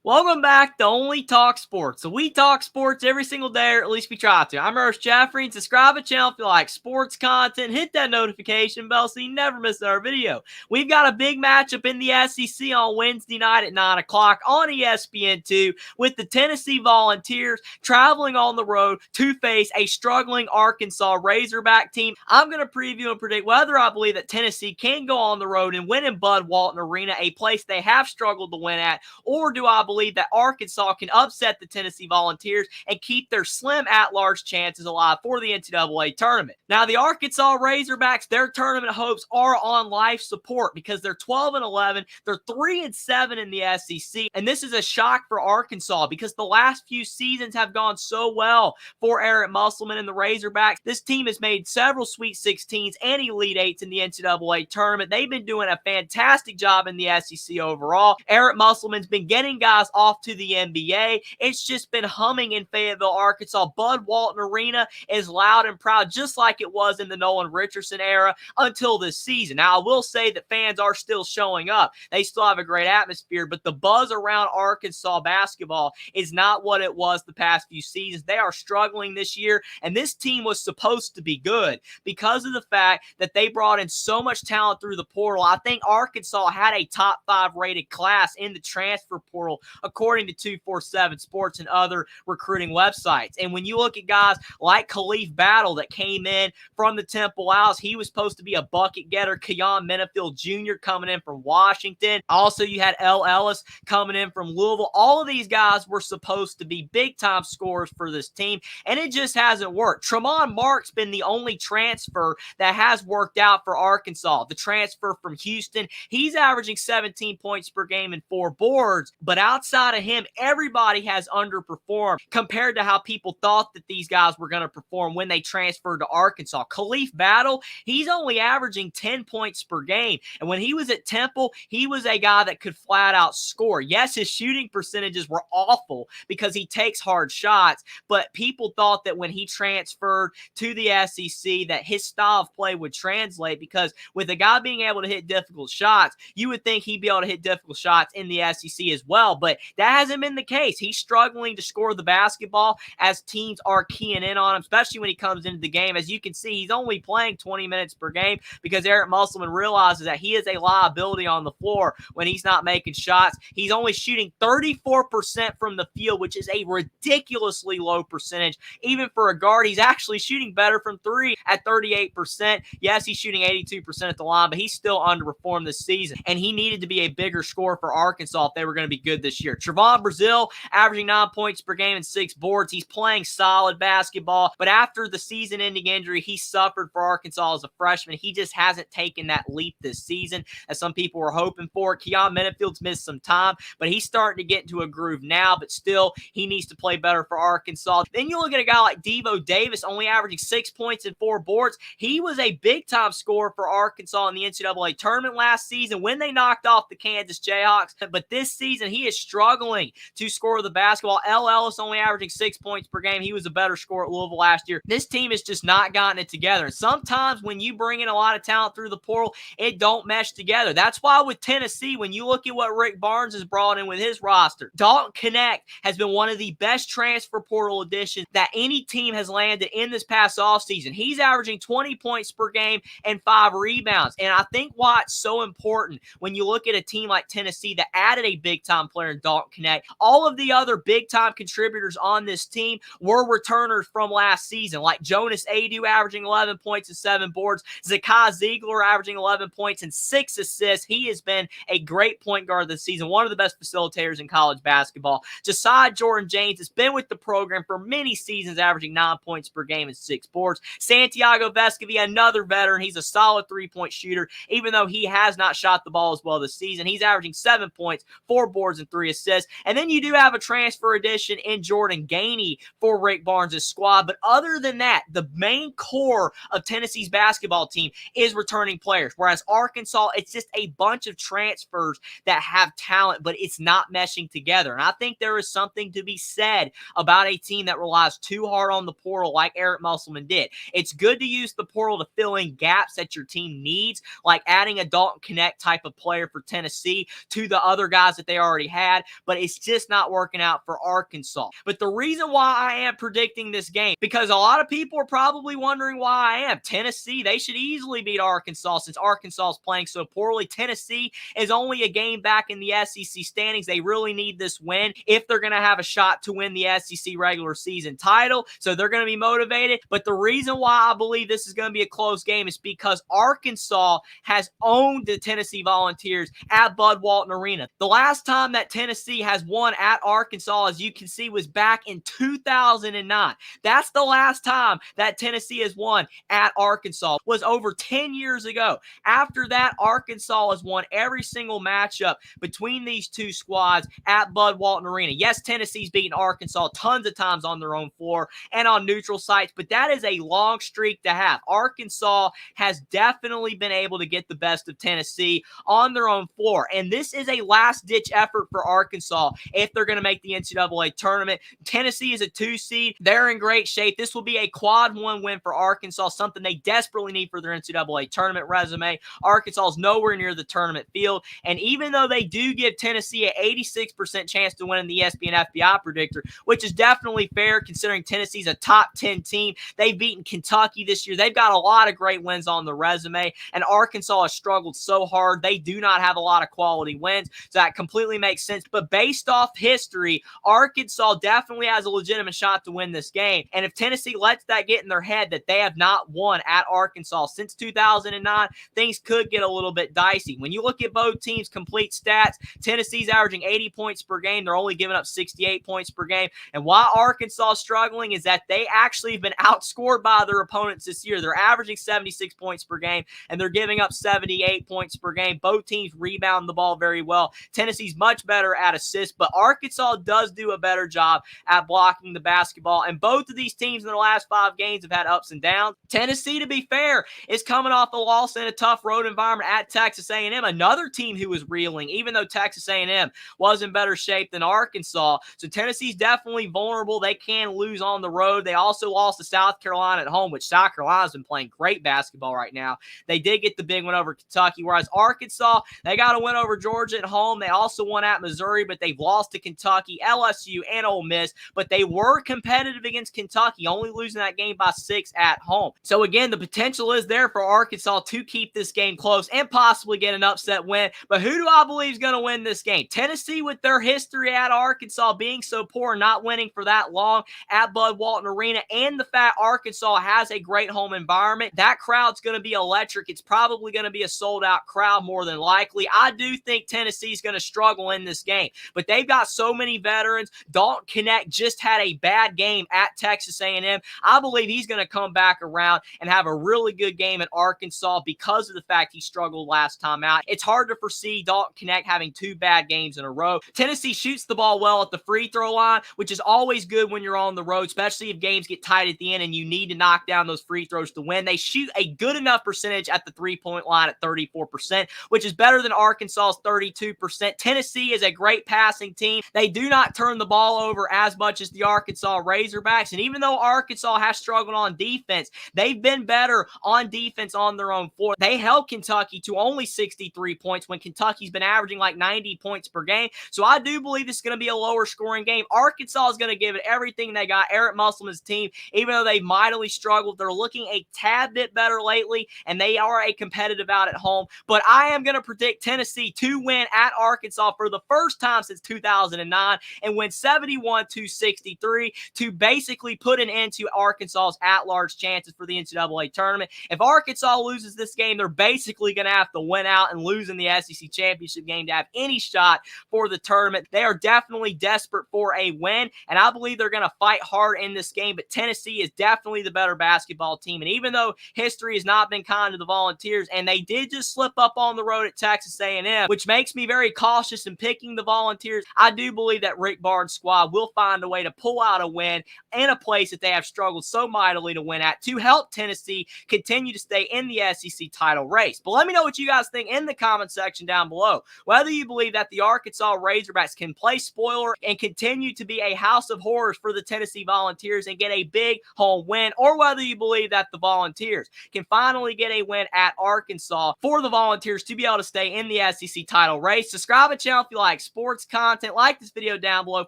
Welcome back to Only Talk Sports. So we talk sports every single day, or at least we try to. I'm Ernest Jeffrey, and subscribe to the channel if you like sports content. Hit that notification bell so you never miss our video. We've got a big matchup in the SEC on Wednesday night at 9 o'clock on ESPN2 with the Tennessee Volunteers traveling on the road to face a struggling Arkansas Razorback team. I'm going to preview and predict whether I believe that Tennessee can go on the road and win in Bud Walton Arena, a place they have struggled to win at, or do I believe that Arkansas can upset the Tennessee Volunteers and keep their slim at-large chances alive for the NCAA Tournament. Now, the Arkansas Razorbacks, their tournament hopes are on life support because they're 12-11, they're 3-7 in the SEC, and this is a shock for Arkansas because the last few seasons have gone so well for Eric Musselman and the Razorbacks. This team has made several Sweet 16s and Elite 8s in the NCAA Tournament. They've been doing a fantastic job in the SEC overall. Eric Musselman's been getting guys off to the NBA. It's just been humming in Fayetteville, Arkansas. Bud Walton Arena is loud and proud, just like it was in the Nolan Richardson era until this season. Now, I will say that fans are still showing up. They still have a great atmosphere, but the buzz around Arkansas basketball is not what it was the past few seasons. They are struggling this year, and this team was supposed to be good because of the fact that they brought in so much talent through the portal. I think Arkansas had a top 5 rated class in the transfer portal, according to 247 Sports and other recruiting websites. And when you look at guys like Khalif Battle that came in from the Temple Owls, he was supposed to be a bucket getter. Keon Menifield Jr. coming in from Washington. Also, you had L. Ellis coming in from Louisville. All of these guys were supposed to be big-time scorers for this team, and it just hasn't worked. Tramon Mark's been the only transfer that has worked out for Arkansas. The transfer from Houston, he's averaging 17 points per game and 4 boards, but outside of him, everybody has underperformed compared to how people thought that these guys were going to perform when they transferred to Arkansas. Khalif Battle, he's only averaging 10 points per game, and when he was at Temple, he was a guy that could flat out score. Yes, his shooting percentages were awful because he takes hard shots, but people thought that when he transferred to the SEC that his style of play would translate, because with a guy being able to hit difficult shots, you would think he'd be able to hit difficult shots in the SEC as well, but that hasn't been the case. He's struggling to score the basketball as teams are keying in on him, especially when he comes into the game. As you can see, he's only playing 20 minutes per game because Eric Musselman realizes that he is a liability on the floor when he's not making shots. He's only shooting 34% from the field, which is a ridiculously low percentage. Even for a guard, he's actually shooting better from 3 at 38%. Yes, he's shooting 82% at the line, but he's still underperformed this season, and he needed to be a bigger scorer for Arkansas if they were going to be good this year. Trevon Brazile averaging 9 points per game and 6 boards. He's playing solid basketball, but after the season-ending injury he suffered for Arkansas as a freshman, he just hasn't taken that leap this season as some people were hoping for. Keon Menifield's missed some time, but he's starting to get into a groove now, but still, he needs to play better for Arkansas. Then you look at a guy like Devo Davis, only averaging 6 points and 4 boards. He was a big-time scorer for Arkansas in the NCAA Tournament last season when they knocked off the Kansas Jayhawks, but this season he is struggling to score the basketball. L. Ellis only averaging 6 points per game. He was a better scorer at Louisville last year. This team has just not gotten it together. And sometimes when you bring in a lot of talent through the portal, it don't mesh together. That's why with Tennessee, when you look at what Rick Barnes has brought in with his roster, Dalton Knecht has been one of the best transfer portal additions that any team has landed in this past offseason. He's averaging 20 points per game and 5 rebounds. And I think why it's so important when you look at a team like Tennessee that added a big-time player in Dalton Knecht, all of the other big-time contributors on this team were returners from last season, like Jonas Adu averaging 11 points and 7 boards, Zakai Ziegler averaging 11 points and 6 assists. He has been a great point guard this season, one of the best facilitators in college basketball. Josiah Jordan-James has been with the program for many seasons, averaging 9 points per game and 6 boards. Santiago Vescovi, another veteran. He's a solid three-point shooter, even though he has not shot the ball as well this season. He's averaging 7 points, 4 boards, and 3 assists. And then you do have a transfer addition in Jordan Gainey for Rick Barnes' squad. But other than that, the main core of Tennessee's basketball team is returning players. Whereas Arkansas, it's just a bunch of transfers that have talent, but it's not meshing together. And I think there is something to be said about a team that relies too hard on the portal like Eric Musselman did. It's good to use the portal to fill in gaps that your team needs, like adding a Dalton Knecht type of player for Tennessee to the other guys that they already had. bad, but it's just not working out for Arkansas. But the reason why I am predicting this game, because a lot of people are probably wondering why I am. Tennessee, they should easily beat Arkansas since Arkansas is playing so poorly. Tennessee is only a game back in the SEC standings. They really need this win if they're going to have a shot to win the SEC regular season title. So they're going to be motivated. But the reason why I believe this is going to be a close game is because Arkansas has owned the Tennessee Volunteers at Bud Walton Arena. The last time that Tennessee has won at Arkansas, as you can see, was back in 2009. That's the last time that Tennessee has won at Arkansas, was over 10 years ago. After that, Arkansas has won every single matchup between these two squads at Bud Walton Arena. Yes, Tennessee's beaten Arkansas tons of times on their own floor and on neutral sites, but that is a long streak to have. Arkansas has definitely been able to get the best of Tennessee on their own floor, and this is a last-ditch effort for Arkansas if they're going to make the NCAA tournament. Tennessee is a 2 seed. They're in great shape. This will be a quad 1 win for Arkansas, something they desperately need for their NCAA tournament resume. Arkansas is nowhere near the tournament field, and even though they do give Tennessee an 86% chance to win in the ESPN FPI predictor, which is definitely fair considering Tennessee's a top 10 team. They've beaten Kentucky this year. They've got a lot of great wins on the resume, and Arkansas has struggled so hard. They do not have a lot of quality wins, so that completely makes sense. But based off history, Arkansas definitely has a legitimate shot to win this game. And if Tennessee lets that get in their head that they have not won at Arkansas since 2009, things could get a little bit dicey. When you look at both teams' complete stats, Tennessee's averaging 80 points per game. They're only giving up 68 points per game. And why Arkansas is struggling is that they actually have been outscored by their opponents this year. They're averaging 76 points per game, and they're giving up 78 points per game. Both teams rebound the ball very well. Tennessee's much better at assists, but Arkansas does do a better job at blocking the basketball. And both of these teams in their last 5 games have had ups and downs. Tennessee, to be fair, is coming off a loss in a tough road environment at Texas A&M, another team who was reeling, even though Texas A&M was in better shape than Arkansas. So Tennessee's definitely vulnerable. They can lose on the road. They also lost to South Carolina at home, which South Carolina's been playing great basketball right now. They did get the big win over Kentucky, whereas Arkansas, they got a win over Georgia at home. They also won at Missouri, but they've lost to Kentucky, LSU, and Ole Miss. But they were competitive against Kentucky, only losing that game by 6 at home. So again, the potential is there for Arkansas to keep this game close and possibly get an upset win. But who do I believe is going to win this game? Tennessee, with their history at Arkansas being so poor, not winning for that long at Bud Walton Arena, and the fact Arkansas has a great home environment, that crowd's going to be electric. It's probably going to be a sold-out crowd more than likely. I do think Tennessee's going to struggle in this game, but they've got so many veterans. Dalton Knecht just had a bad game at Texas A&M. I believe he's going to come back around and have a really good game at Arkansas because of the fact he struggled last time out. It's hard to foresee Dalton Knecht having 2 bad games in a row. Tennessee shoots the ball well at the free throw line, which is always good when you're on the road, especially if games get tight at the end and you need to knock down those free throws to win. They shoot a good enough percentage at the 3-point line at 34%, which is better than Arkansas's 32%. Tennessee is a great passing team. They do not turn the ball over as much as the Arkansas Razorbacks, and even though Arkansas has struggled on defense, they've been better on defense on their own floor. They held Kentucky to only 63 points when Kentucky's been averaging like 90 points per game. So I do believe this is going to be a lower scoring game. Arkansas is going to give it everything they got. Eric Musselman's team, even though they mightily struggled, they're looking a tad bit better lately, and they are a competitive out at home. But I am going to predict Tennessee to win at Arkansas for the first time since 2009 and win 71-63 to basically put an end to Arkansas's at-large chances for the NCAA tournament. If Arkansas loses this game, they're basically going to have to win out and lose in the SEC championship game to have any shot for the tournament. They are definitely desperate for a win, and I believe they're going to fight hard in this game, but Tennessee is definitely the better basketball team. And even though history has not been kind to the Volunteers, and they did just slip up on the road at Texas A&M, which makes me very cautious in picking the Volunteers, I do believe that Rick Barnes' squad will find a way to pull out a win in a place that they have struggled so mightily to win at to help Tennessee continue to stay in the SEC title race. But let me know what you guys think in the comment section down below. Whether you believe that the Arkansas Razorbacks can play spoiler and continue to be a house of horrors for the Tennessee Volunteers and get a big home win, or whether you believe that the Volunteers can finally get a win at Arkansas for the Volunteers to be able to stay in the SEC title race. Subscribe to the channel if you like like sports content, like this video down below.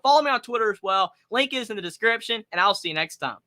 Follow me on Twitter as well. Link is in the description, and I'll see you next time.